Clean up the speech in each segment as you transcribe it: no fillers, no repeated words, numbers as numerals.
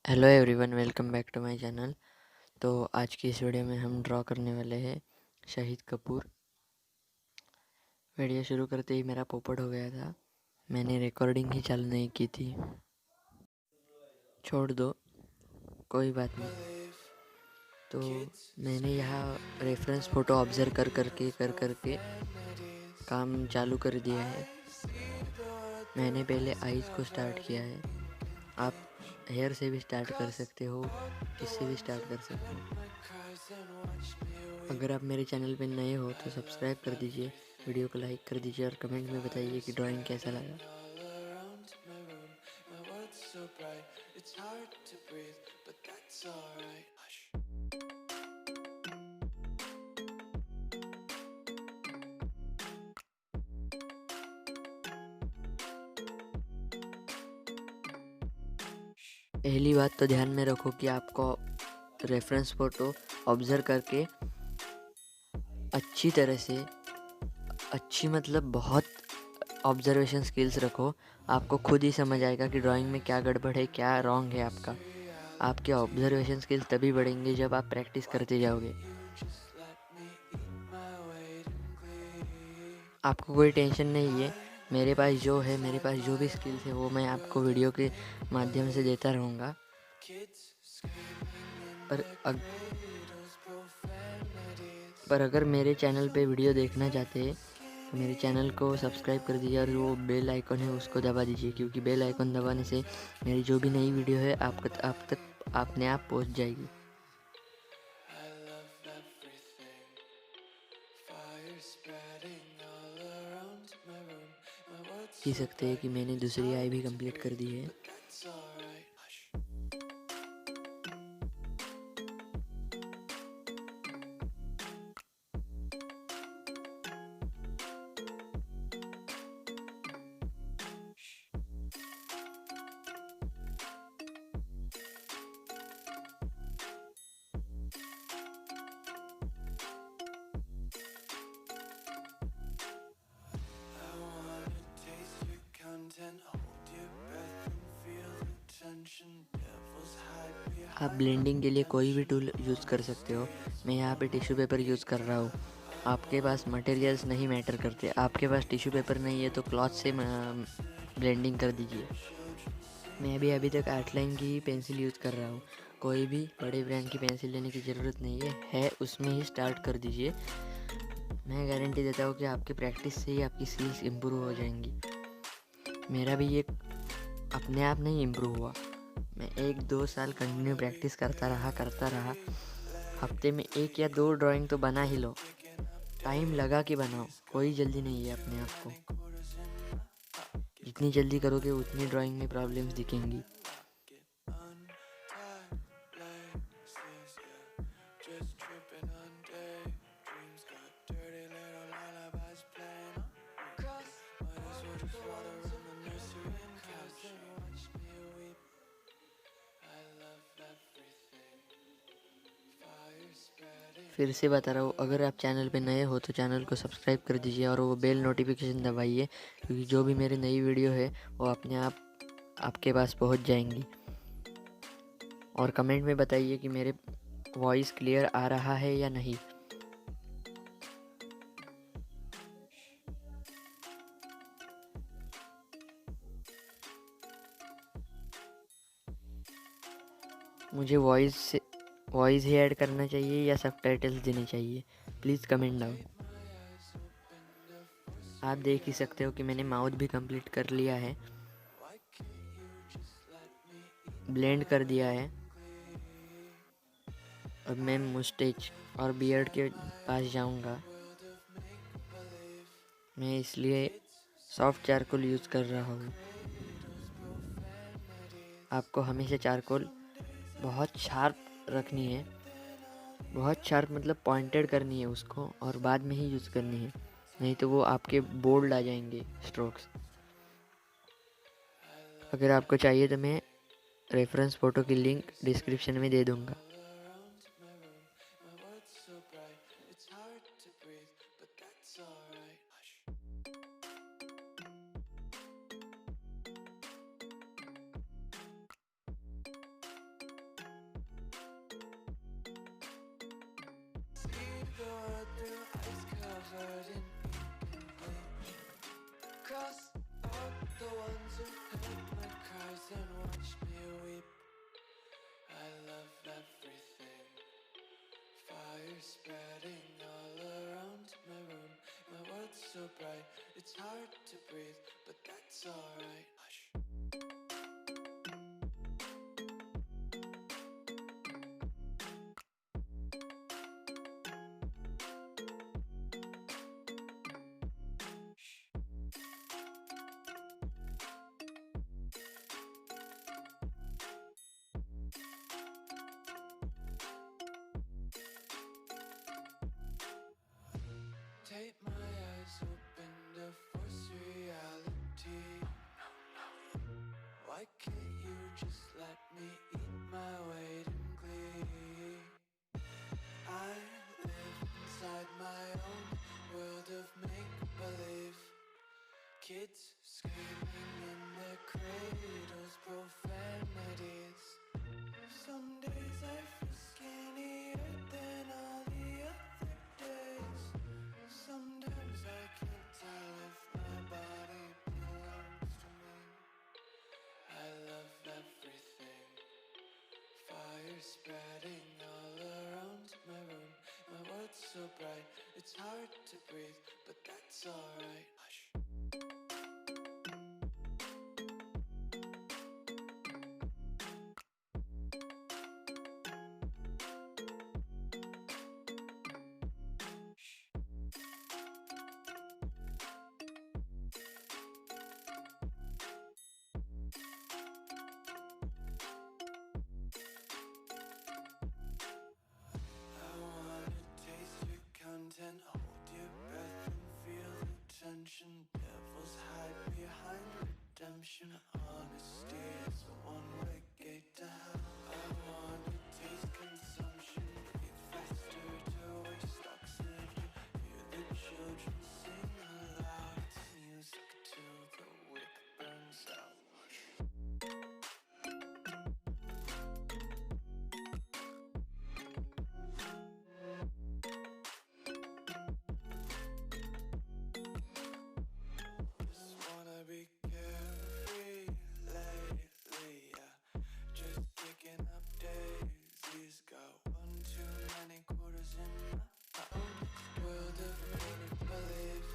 Hello everyone, welcome back to my channel. तो आज की इस वीडियो में हम ड्रॉ करने वाले हैं शाहिद कपूर। वीडियो शुरू करते ही मेरा पोपट हो गया था। मैंने रिकॉर्डिंग ही चालू नहीं की थी। छोड़ दो, कोई बात नहीं। तो मैंने यहाँ रेफरेंस फ़ोटो ऑब्ज़र्व कर करके काम चालू कर दिया है। मैंने पहले आईज़ को स्टार्ट किया है। आप हेयर से भी स्टार्ट कर सकते हो, इससे भी स्टार्ट कर सकते हो। अगर आप मेरे चैनल पे नए हो तो सब्सक्राइब कर दीजिए, वीडियो को लाइक कर दीजिए और कमेंट में बताइए कि ड्राइंग कैसा लगा। पहली बात तो ध्यान में रखो कि आपको रेफरेंस फ़ोटो ऑब्ज़र्व करके अच्छी तरह से, अच्छी मतलब बहुत ऑब्जर्वेशन स्किल्स रखो। आपको खुद ही समझ आएगा कि ड्राइंग में क्या गड़बड़ है, क्या रॉन्ग है आपका। आपके ऑब्जर्वेशन स्किल्स तभी बढ़ेंगे जब आप प्रैक्टिस करते जाओगे। आपको कोई टेंशन नहीं है। मेरे पास जो भी स्किल्स है वो मैं आपको वीडियो के माध्यम से देता रहूँगा। पर अगर मेरे चैनल पे वीडियो देखना चाहते हैं तो मेरे चैनल को सब्सक्राइब कर दीजिए और वो बेल आइकन है उसको दबा दीजिए, क्योंकि बेल आइकन दबाने से मेरी जो भी नई वीडियो है आप तक अपने आप पहुंच जाएगी। देख सकते हैं कि मैंने दूसरी आई भी कंप्लीट कर दी है। आप ब्लेंडिंग के लिए कोई भी टूल यूज़ कर सकते हो। मैं यहाँ पे टिश्यू पेपर यूज़ कर रहा हूँ। आपके पास मटेरियल्स नहीं मैटर करते। आपके पास टिश्यू पेपर नहीं है तो क्लॉथ से ब्लेंडिंग कर दीजिए। मैं भी अभी तक आउटलाइन की पेंसिल यूज़ कर रहा हूँ। कोई भी बड़े ब्रांड की पेंसिल लेने की ज़रूरत नहीं है उसमें ही स्टार्ट कर दीजिए। मैं गारंटी देता हूँ कि आपकी प्रैक्टिस से ही आपकी स्किल्स इम्प्रूव हो जाएंगी। मेरा भी ये अपने आप नहीं इम्प्रूव हुआ। मैं 1-2 साल कंटिन्यू प्रैक्टिस करता रहा। हफ्ते में 1 या 2 ड्राइंग तो बना ही लो। टाइम लगा के बनाओ, कोई जल्दी नहीं है अपने आप को। जितनी जल्दी करोगे उतनी ड्राइंग में प्रॉब्लम्स दिखेंगी। फिर से बता रहा हूँ, अगर आप चैनल पे नए हो तो चैनल को सब्सक्राइब कर दीजिए और वो बेल नोटिफिकेशन दबाइए, क्योंकि जो भी मेरी नई वीडियो है वो अपने आप आपके पास पहुँच जाएंगी। और कमेंट में बताइए कि मेरे वॉइस क्लियर आ रहा है या नहीं। मुझे वॉइस ही ऐड करना चाहिए या सबटाइटल्स देने चाहिए, प्लीज़ कमेंट डाउन। आप देख ही सकते हो कि मैंने माउथ भी कंप्लीट कर लिया है, ब्लेंड कर दिया है। अब मैं मुस्टेच और बियर्ड के पास जाऊंगा। मैं इसलिए सॉफ्ट चारकोल यूज़ कर रहा हूँ। आपको हमेशा चारकोल बहुत शार्प रखनी है, बहुत शार्प मतलब पॉइंटेड करनी है उसको, और बाद में ही यूज़ करनी है, नहीं तो वो आपके बोल्ड आ जाएंगे स्ट्रोक्स। अगर आपको चाहिए तो मैं रेफरेंस फ़ोटो की लिंक डिस्क्रिप्शन में दे दूँगा। covered in ink and bleach. Cross out the ones who heard my cries and watched me weep. I love everything. Fire spreading all around my room. My world's so bright, it's hard to breathe, but that's alright. Hush. Take my eyes open to force reality. Why can't you just let me eat my weight in glee? I live inside my own world of make-believe. Kids screaming in their cradles, profanities. Some days I feel skinnier than all the other days. Sometimes I can't tell if my body belongs to me. I love everything. Fire spreading all around my room. My world's so bright, it's hard to breathe, but that's alright. Hush. I wanna taste your content, hold your breath and feel the tension. Devils hide behind redemption. Honesty is a one-way gate to hell. I wanna taste consumption, breathe faster to waste oxygen. Hear the children sing aloud. It's music till the wick burns out. Just wanna be carefree lately, yeah. Just kicking up daisies. Got one too many quarters in my own world of make-believe.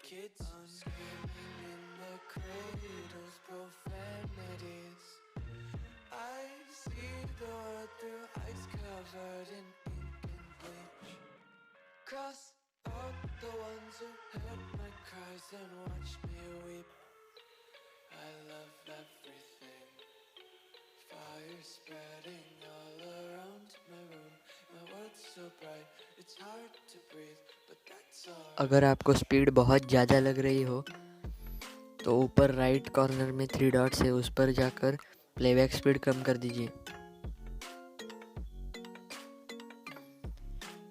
Kids screaming in their cradles, profanities. I see the world through ice covered in ink and bleach. Cross out the ones who heard my cries and watched me weep. I love everything. Fire spreading all around my room. My world's so bright, it's hard to breathe, but that's alright. अगर आपको speed बहुत ज़्यादा लग रही हो तो ऊपर right corner में 3 डॉट्स है, उस पर जाकर प्लेबैक स्पीड कम कर दीजिए।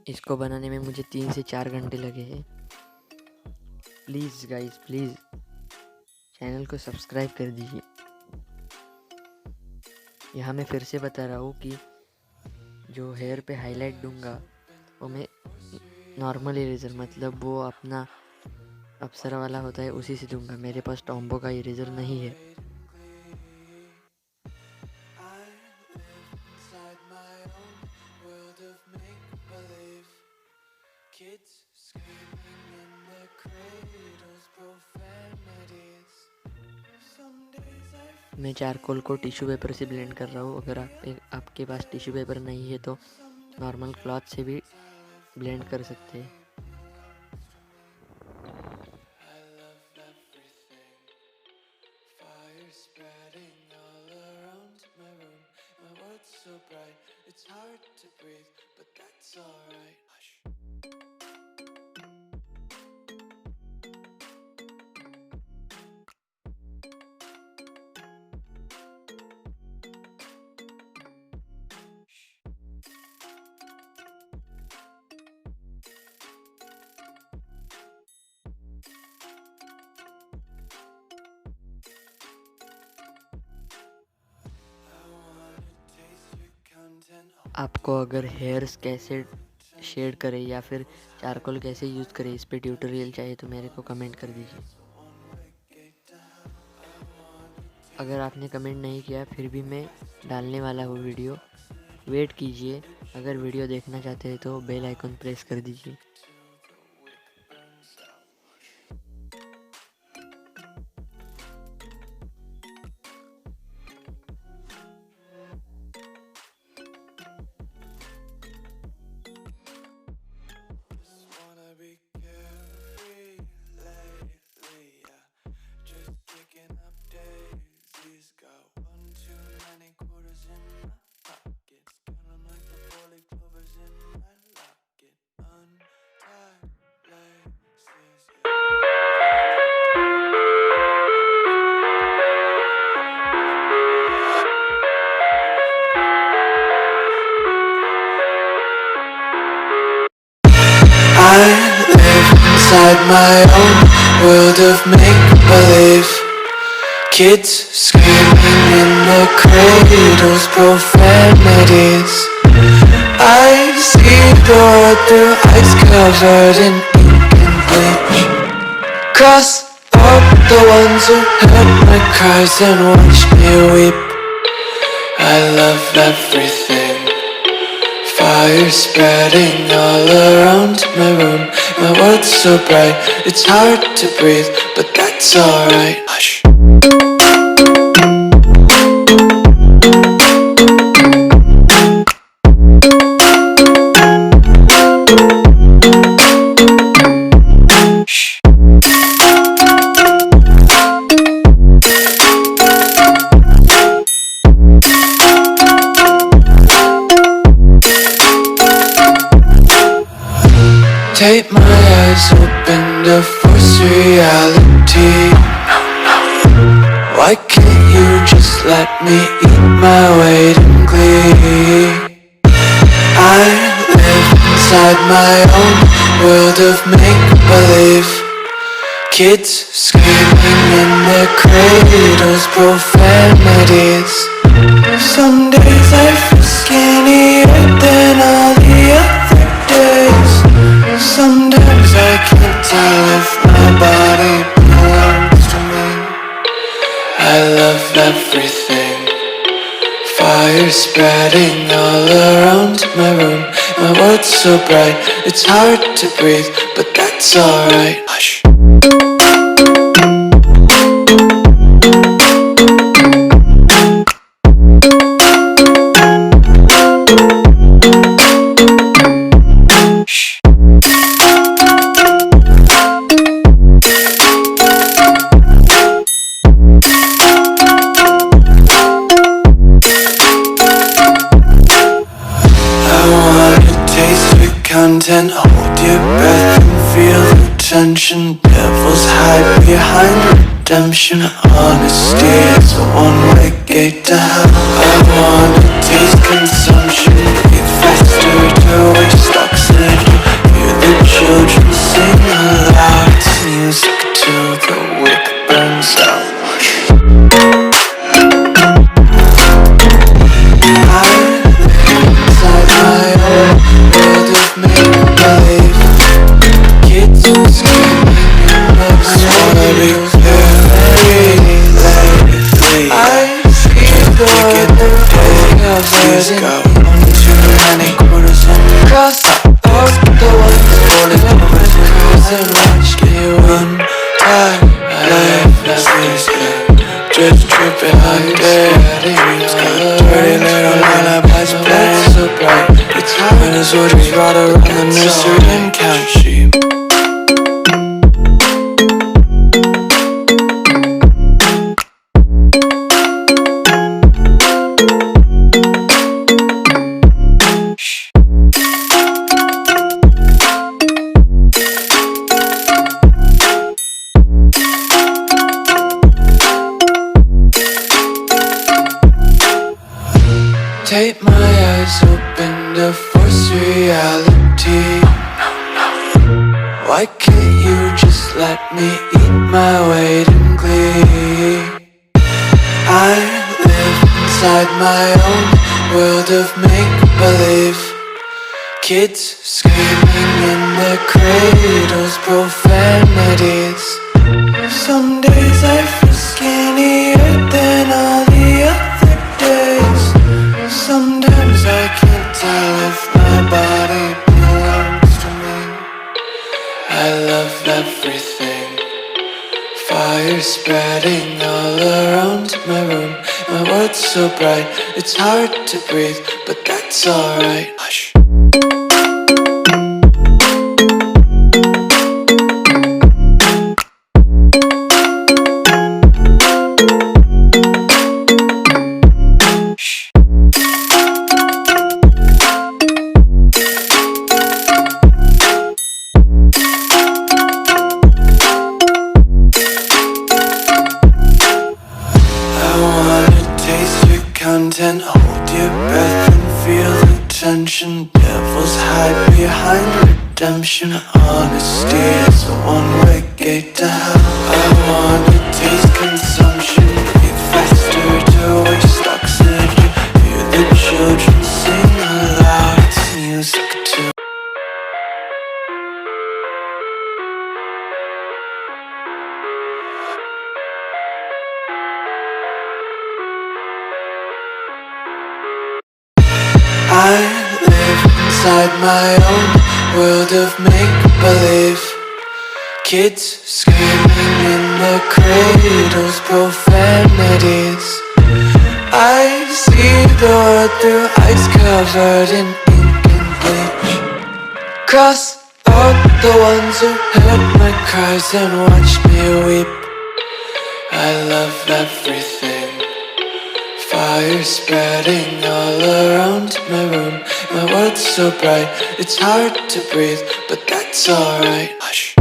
इसको बनाने में मुझे 3 से 4 घंटे लगे हैं। प्लीज़ गाइस, प्लीज़ चैनल को सब्सक्राइब कर दीजिए। यहाँ मैं फिर से बता रहा हूँ कि जो हेयर पे हाईलाइट दूंगा वो मैं नॉर्मल इरेज़र, मतलब वो अपना अप्सरा वाला होता है उसी से दूंगा। मेरे पास टॉम्बो का इरेज़र नहीं है। मैं चारकोल को टिश्यू पेपर से ब्लेंड कर रहा हूँ। अगर आपके पास टिश्यू पेपर नहीं है तो नॉर्मल क्लॉथ से भी ब्लेंड कर सकते हैं। आपको अगर हेयर्स कैसे शेड करें या फिर चारकोल कैसे यूज़ करें, इस पे ट्यूटोरियल चाहिए तो मेरे को कमेंट कर दीजिए। अगर आपने कमेंट नहीं किया फिर भी मैं डालने वाला हूँ वीडियो, वेट कीजिए। अगर वीडियो देखना चाहते हैं तो बेल आइकन प्रेस कर दीजिए। Wanna be carefree lately, yeah. Just kicking up daisies. Got one too many quarters in my pockets. Count 'em like the four-leaf clovers in my locket. Untied laces, I live inside my own world of make-believe. Kids screaming in the cradles, profanities. I see the world through eyes covered in ink and bleach. Cross out the ones who heard my cries and watched me weep. I love everything. Fire spreading all around my room. My world's so bright, it's hard to breathe, but that's alright. Hush. Tape my eyes open to force reality. Why can't you just let me eat my weight in glee? I live inside my own world of make-believe. Kids screaming in their cradles, profanities. Some days I feel skinnier than all the other days. Sometimes I can't tell if my body belongs to me. I love everything. Fire spreading all around my room. My world's so bright, it's hard to breathe, but that's alright. Hush. Content, hold your breath and feel the tension. Devils hide behind redemption. Honesty is a one-way gate to hell. I wanna taste consumption. Breathe faster to waste oxygen. Hear the children sing aloud. It's music till the wick burns out. Got one too many quarters in cross out the ones falling over the cars and watch me run. Life is just tripping like that. It's got dirty little lullabies playing so bright. It's hot when the soldiers ride around the nursery and count sheep. Tape my eyes open to force reality. Why can't you just let me eat my weight in glee? I live inside my own world of make-believe. Kids screaming in their cradles, profanities. Some days I feel skinnier than all the other days. Sometimes I can't tell if my body belongs to me. I love everything. Fire spreading all around my room. My world's so bright, it's hard to breathe, but that's alright. Hush. Content, hold your breath and feel the tension. Devils hide behind redemption. Honesty is a one-way gate to hell. I wanna taste consumption, breathe faster to waste oxygen. Hear the children sing aloud, it's music too. I live inside my own world of make-believe. Kids screaming in their cradles, profanities. I see the world through eyes covered in ink and bleach. Cross out the ones who heard my cries and watched me weep. I love everything. Fire spreading all around my room. My world's so bright, it's hard to breathe, but that's alright. Hush.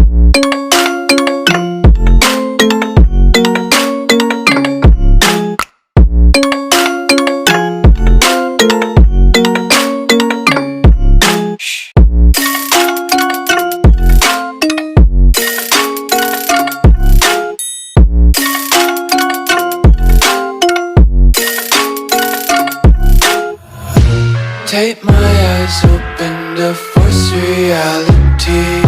Take my eyes open to force reality.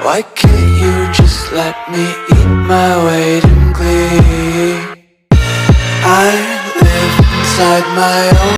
Why can't you just let me eat my weight in glee? I live inside my own